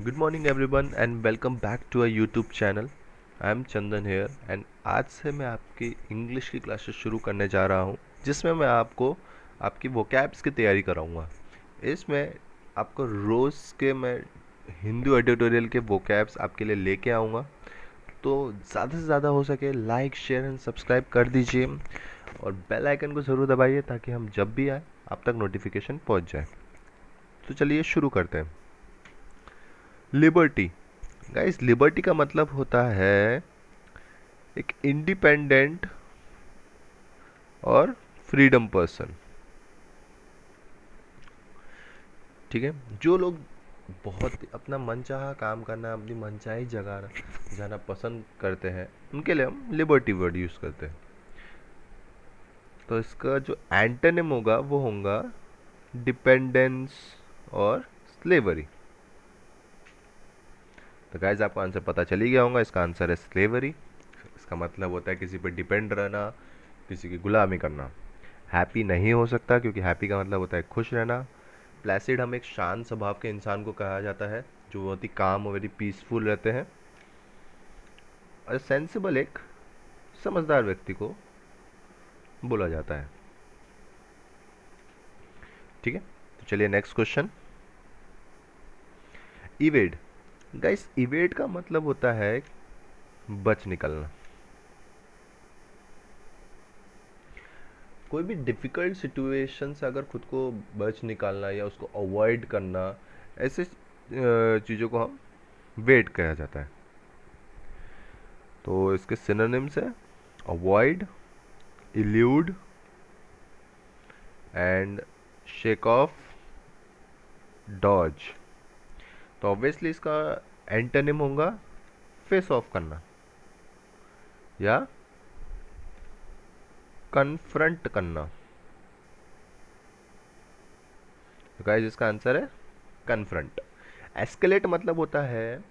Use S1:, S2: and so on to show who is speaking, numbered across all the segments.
S1: Good morning everyone and welcome back to our YouTube channel. I am Chandan here and आज से मैं आपकी English की classes शुरू करने जा रहा हूँ जिसमें मैं आपको आपकी वोकैब्स की तैयारी कराऊंगा। इसमें आपको रोज़ के मैं हिंदू एडिटोरियल के वोकैब्स आपके लिए लेके आऊँगा, तो ज़्यादा से ज़्यादा हो सके लाइक शेयर एंड सब्सक्राइब कर दीजिए और बेल आइकन को ज़रूर दबाइए ताकि हम जब भी आए आप तक नोटिफिकेशन पहुँच जाए। तो चलिए शुरू करते हैं। लिबर्टी गाइस, लिबर्टी का मतलब होता है एक इंडिपेंडेंट और फ्रीडम पर्सन। ठीक है, जो लोग बहुत अपना मनचाहा काम करना, अपनी मनचाही जगह जाना पसंद करते हैं, उनके लिए हम लिबर्टी वर्ड यूज़ करते हैं। तो इसका जो एंटोनिम होगा वो होगा डिपेंडेंस और स्लेवरी। तो गाइस आपको आंसर पता चल ही गया होगा, इसका आंसर है स्लेवरी। इसका मतलब होता है किसी पर डिपेंड रहना, किसी की गुलामी करना। हैप्पी नहीं हो सकता क्योंकि हैप्पी का मतलब होता है खुश रहना। प्लेसिड हम एक शांत स्वभाव के इंसान को कहा जाता है जो बहुत ही काम और वेरी पीसफुल रहते हैं। और सेंसिबल एक समझदार व्यक्ति को बोला जाता है। ठीक है, तो चलिए next question. Evade guys, evade का मतलब होता है बच निकलना। कोई भी डिफ़िकल्ट सिचुएशन से अगर खुद को बच निकालना या उसको अवॉइड करना, ऐसे चीज़ों को हम वेट कहा जाता है। तो इसके सिनोनिम्स है avoid, elude and shake off, dodge. तो ऑब्वियसली इसका एंटोनिम होगा फेस ऑफ करना या कन्फ्रंट करना। तो गाइस इसका आंसर है कन्फ्रंट। एस्केलेट मतलब होता है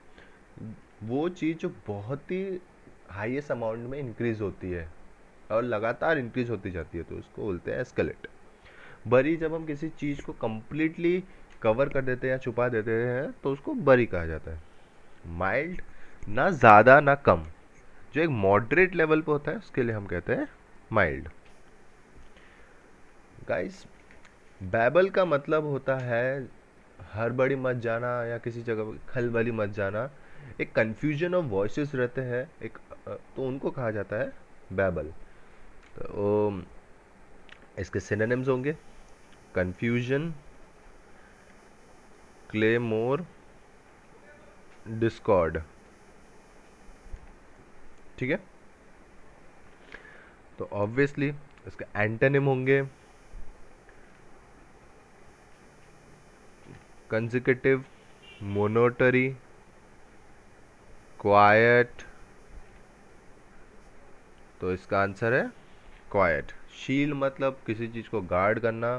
S1: वो चीज़ जो बहुत ही हाईएस्ट अमाउंट में इंक्रीज होती है और लगातार इंक्रीज होती जाती है, तो उसको बोलते हैं एस्केलेट। बरी, जब हम किसी चीज़ को कंप्लीटली कवर कर देते हैं या छुपा देते हैं तो उसको बरी कहा जाता है। माइल्ड, ना ज़्यादा ना कम, जो एक मॉडरेट लेवल पे होता है उसके लिए हम कहते हैं माइल्ड। गाइस, बैबल का मतलब होता है हड़बड़ी मत जाना या किसी जगह खलबली मत जाना। एक कंफ्यूजन ऑफ वॉइसेस रहते हैं एक, तो उनको कहा जाता है बैबल। तो इसके सिनोनिम्स होंगे कंफ्यूजन, क्लेमोर, डिस्कॉर्ड। ठीक है, तो ऑब्वियसली इसका एंटोनिम होंगे कंसेक्यूटिव, मोनोटरी, क्वाइट। तो इसका आंसर है क्वाइट। शील्ड मतलब किसी चीज़ को गार्ड करना।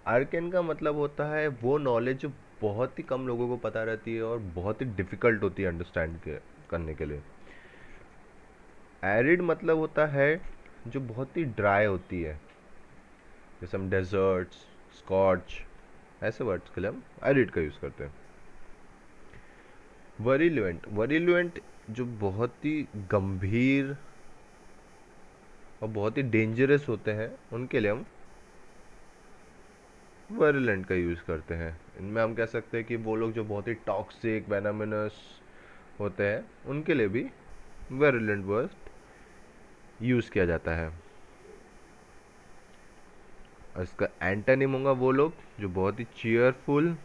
S1: आर्कन का मतलब होता है वो नॉलेज जो बहुत ही कम लोगों को पता रहती है और बहुत ही डिफ़िकल्ट होती है अंडरस्टैंड करने के लिए। एरिड मतलब होता है जो बहुत ही ड्राई होती है, जैसे हम डेजर्ट्स, स्कॉच, ऐसे वर्ड्स के लिए हम एरिड का यूज़ करते हैं। वरीलुएंट, वरीलुएंट जो बहुत ही गंभीर और बहुत ही डेंजरस होते हैं उनके लिए हम वरीलेंट का यूज़ करते हैं। इनमें हम कह सकते हैं कि वो लोग जो बहुत ही टॉक्सिक, वेनामिनस होते हैं उनके लिए भी वरीलेंट वर्ड यूज़ किया जाता है। और इसका एंटोनिम होगा वो लोग जो बहुत ही चीयरफुल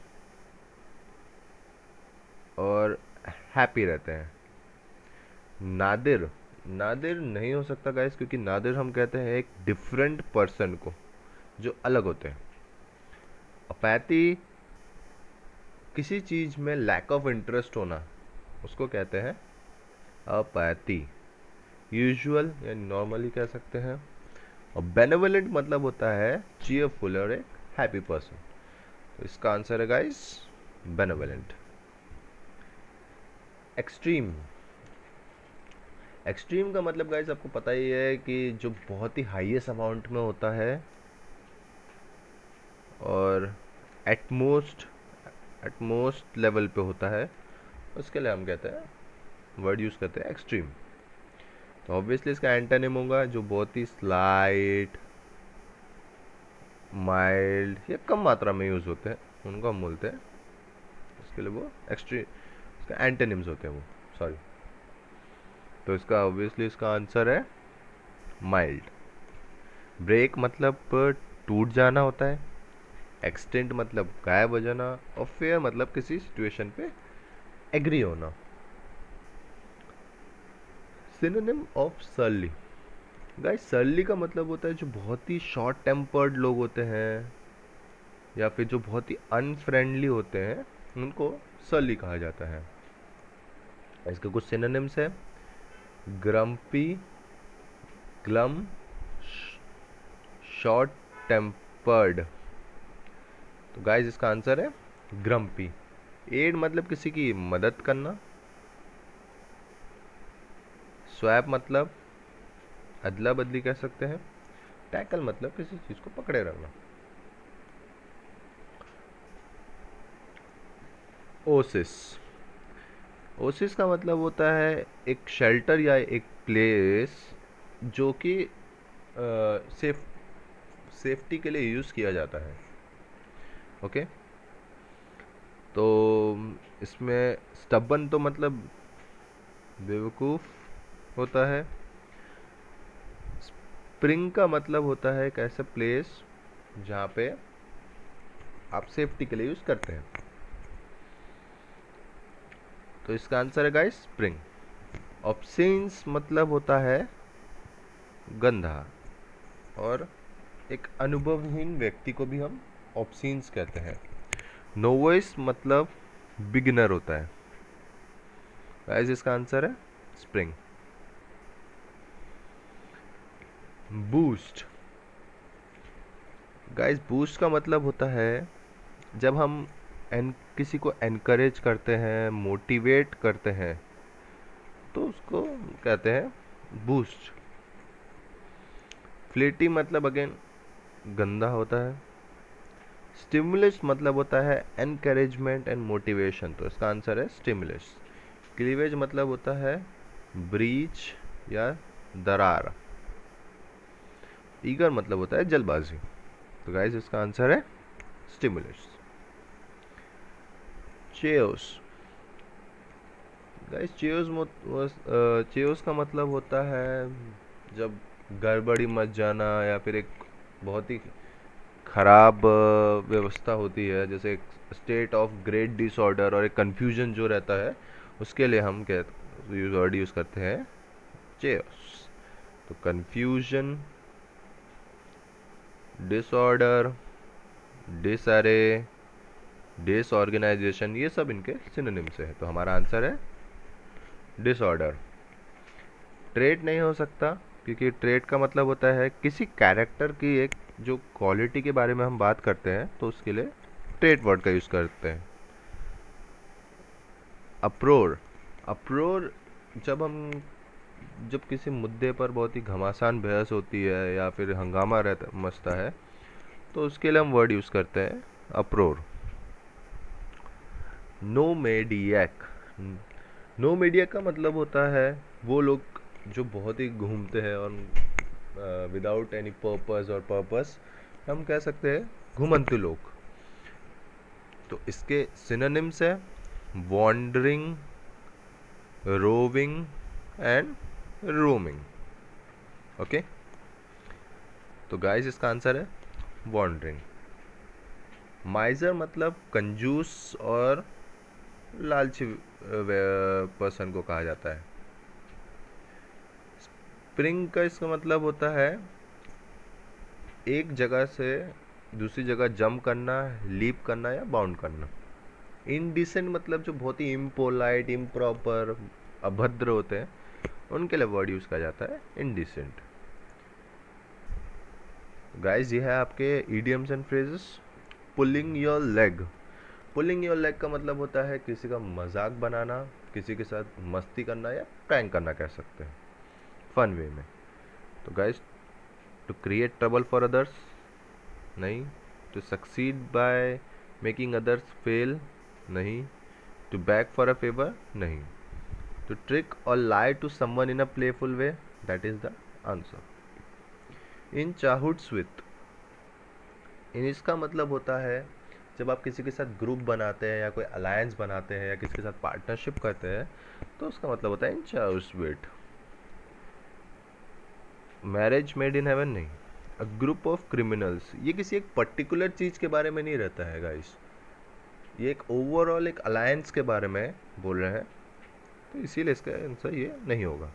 S1: और हैप्पी रहते हैं। नादिर, नादिर नहीं हो सकता गाइस क्योंकि नादिर हम कहते हैं एक डिफरेंट पर्सन को जो अलग होते हैं। अपैथी, किसी चीज़ में लैक ऑफ इंटरेस्ट होना, उसको कहते हैं अपैथी। यूजुअल या नॉर्मली कह सकते हैं। और बेनेवोलेंट मतलब होता है चीयरफुल और एक हैप्पी पर्सन। तो इसका आंसर है गाइस बेनेवोलेंट। एक्सट्रीम, एक्सट्रीम का मतलब गाइस आपको पता ही है कि जो बहुत ही हाईएस्ट अमाउंट में होता है और एटमोस्ट एटमोस्ट लेवल पे होता है, उसके लिए हम कहते हैं, वर्ड यूज़ करते हैं एक्सट्रीम। तो ऑब्वियसली इसका एंटोनिम होगा जो बहुत ही स्लाइट, माइल्ड या कम मात्रा में यूज़ होते हैं, उनको हम बोलते हैं, इसके लिए वो एक्सट्रीम, इसका एंटोनिम्स होते हैं वो, सॉरी। तो इसका ऑब्वियसली इसका आंसर है माइल्ड। ब्रेक मतलब टूट जाना होता है, एक्सटेंट मतलब गायब हो जाना, और फेयर मतलब किसी सिचुएशन पे एग्री होना। Synonym of surely, guys surely का मतलब होता है जो बहुत ही शॉर्ट टेम्पर्ड लोग होते हैं या फिर जो बहुत ही अनफ्रेंडली होते हैं, उनको सर्ली कहा जाता है। इसके कुछ सिनोनिम्स है, ग्रम्पी, ग्लम, शॉर्ट टेम्पर्ड। तो गाइस इसका आंसर है ग्रम्पी। एड मतलब किसी की मदद करना, स्वैप मतलब अदला बदली कह सकते हैं, टैकल मतलब किसी चीज को पकड़े रखना। ओसिस, ओसिस का मतलब होता है एक शेल्टर या एक प्लेस जो कि सेफ्टी के लिए यूज़ किया जाता है। ओके, तो इसमें स्टबन तो मतलब बेवकूफ़ होता है। स्प्रिंग का मतलब होता है एक ऐसा प्लेस जहाँ पे आप सेफ्टी के लिए यूज़ करते हैं। तो इसका आंसर है गाइस स्प्रिंग। ऑब्सीन्स मतलब होता है गंधा, और एक अनुभवहीन व्यक्ति को भी हम ऑब्सीन्स कहते हैं। नोवाइस मतलब बिगिनर होता है। गाइस इसका आंसर है स्प्रिंग। बूस्ट, गाइस बूस्ट का मतलब होता है जब हम किसी को एनकरेज करते हैं, मोटिवेट करते हैं, तो उसको कहते हैं बूस्ट। फ्लेटी मतलब अगेन गंदा होता है। स्टिमुलस मतलब होता है एनकरेजमेंट एंड मोटिवेशन, तो इसका आंसर है स्टिमुलस। क्लीवेज मतलब होता है ब्रीच या दरार। ईगर मतलब होता है जल्दबाजी। तो गाइस इसका आंसर है स्टिमुलस। चेयोस, गाइस चेयोस का मतलब होता है जब गड़बड़ी मच जाना या फिर एक बहुत ही खराब व्यवस्था होती है, जैसे एक स्टेट ऑफ ग्रेट डिसऑर्डर और एक कंफ्यूजन जो रहता है, उसके लिए हम वर्ड यूज़ करते हैं चेयोस। तो कंफ्यूजन, डिसऑर्डर, डिसअरे, डिसऑर्गेनाइजेशन, ये सब इनके सिनोनिम्स है। तो हमारा आंसर है डिसऑर्डर। ट्रेट नहीं हो सकता, क्योंकि ट्रेट का मतलब होता है किसी कैरेक्टर की एक जो क्वालिटी के बारे में हम बात करते हैं, तो उसके लिए ट्रेट वर्ड का यूज़ करते हैं। अप्रोर, अप्रोर जब किसी मुद्दे पर बहुत ही घमासान बहस होती है या फिर हंगामा रहता मचता है, तो उसके लिए हम वर्ड यूज़ करते हैं अप्रोर। नोमेडियक, नोमेडियक का मतलब होता है वो लोग जो बहुत ही घूमते हैं और विदाउट एनी पर्पस और पर्पस, हम कह सकते हैं घुमंतु लोग। तो इसके सिनोनिम्स है wandering, roving and roaming. Okay, तो गाइस इसका आंसर है वॉन्डरिंग। माइजर मतलब कंजूस और लालची पर्सन को कहा जाता है। स्प्रिंग का इसका मतलब होता है एक जगह से दूसरी जगह जंप करना, लीप करना या बाउंड करना। इनडिसेंट मतलब जो बहुत ही इम्पोलाइट, इम्प्रॉपर, अभद्र होते हैं, उनके लिए वर्ड यूज़ किया जाता है इनडिसेंट। गाइस ये है आपके idioms and phrases. Pulling your leg, pulling your leg का मतलब होता है किसी का मजाक बनाना, किसी के साथ मस्ती करना या प्रैंक करना कह सकते हैं, फन वे में। तो guys to create trouble for others नहीं, to succeed by making others fail, नहीं. To beg for a favor, नहीं. To trick or lie to someone in a playful way, that is the answer. In cahoots with, इन इसका मतलब होता है जब आप किसी के साथ ग्रुप बनाते हैं या कोई अलायंस बनाते हैं या किसी के साथ पार्टनरशिप करते हैं, तो उसका मतलब होता है in cahoots with. Marriage made in heaven नहीं. अ ग्रुप ऑफ क्रिमिनल्स, ये किसी एक पर्टिकुलर चीज़ के बारे में नहीं रहता है गाइस, ये एक ओवरऑल एक अलायंस के बारे में बोल रहे हैं, तो इसीलिए इसका आंसर ये नहीं होगा.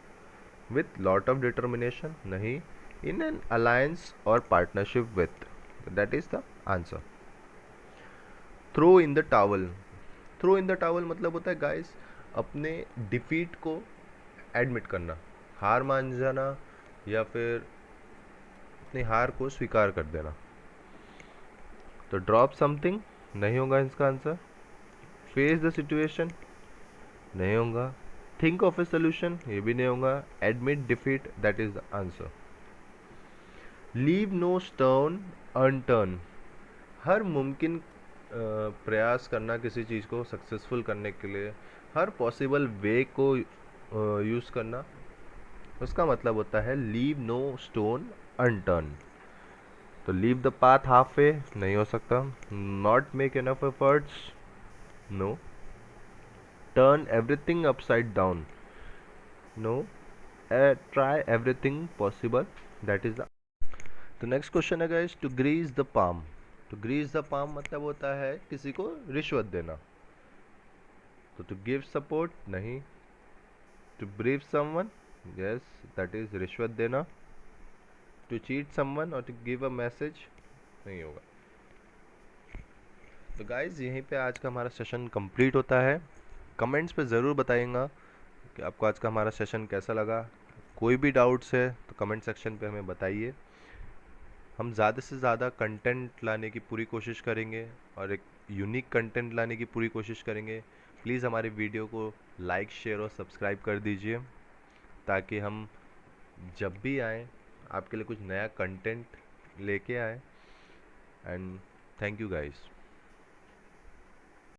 S1: विथ लॉट ऑफ डिटर्मिनेशन नहीं. In an alliance or partnership with, that is the answer. Throw in the towel, throw in the towel मतलब होता है गाइस अपने डिफीट को एडमिट करना, हार मान जाना या फिर अपनी हार को स्वीकार कर देना. तो ड्रॉप समथिंग नहीं होगा इसका आंसर. फेस द सिचुएशन नहीं होगा. थिंक ऑफ ए सोल्यूशन ये भी नहीं होगा. Admit defeat, that is the answer. Leave no stone unturned, हर मुमकिन प्रयास करना किसी चीज़ को सक्सेसफुल करने के लिए, हर पॉसिबल वे को यूज़ करना, उसका मतलब होता है लीव नो स्टोन अनटर्न. तो leave the path half way नहीं हो सकता. Not make enough efforts, no. Turn everything upside down, no. Try everything possible, that is the. तो नेक्स्ट क्वेश्चन है guys, to grease the palm. To grease the palm मतलब होता है किसी को रिश्वत देना. तो टू गिव सपोर्ट नहीं. To bribe someone, yes, that is रिश्वत देना. टू चीट समवन और टू गिव अ मैसेज नहीं होगा. तो गाइज यहीं पे आज का हमारा सेशन कंप्लीट होता है. कमेंट्स पे ज़रूर बताइएगा कि आपको आज का हमारा सेशन कैसा लगा. कोई भी डाउट्स है तो कमेंट सेक्शन पे हमें बताइए. हम ज़्यादा से ज़्यादा कंटेंट लाने की पूरी कोशिश करेंगे और एक यूनिक कंटेंट लाने की पूरी कोशिश करेंगे. प्लीज़ हमारे वीडियो को लाइक, शेयर और सब्सक्राइब कर दीजिए ताकि हम जब भी आएँ आपके लिए कुछ नया कंटेंट लेके आए. And thank you guys.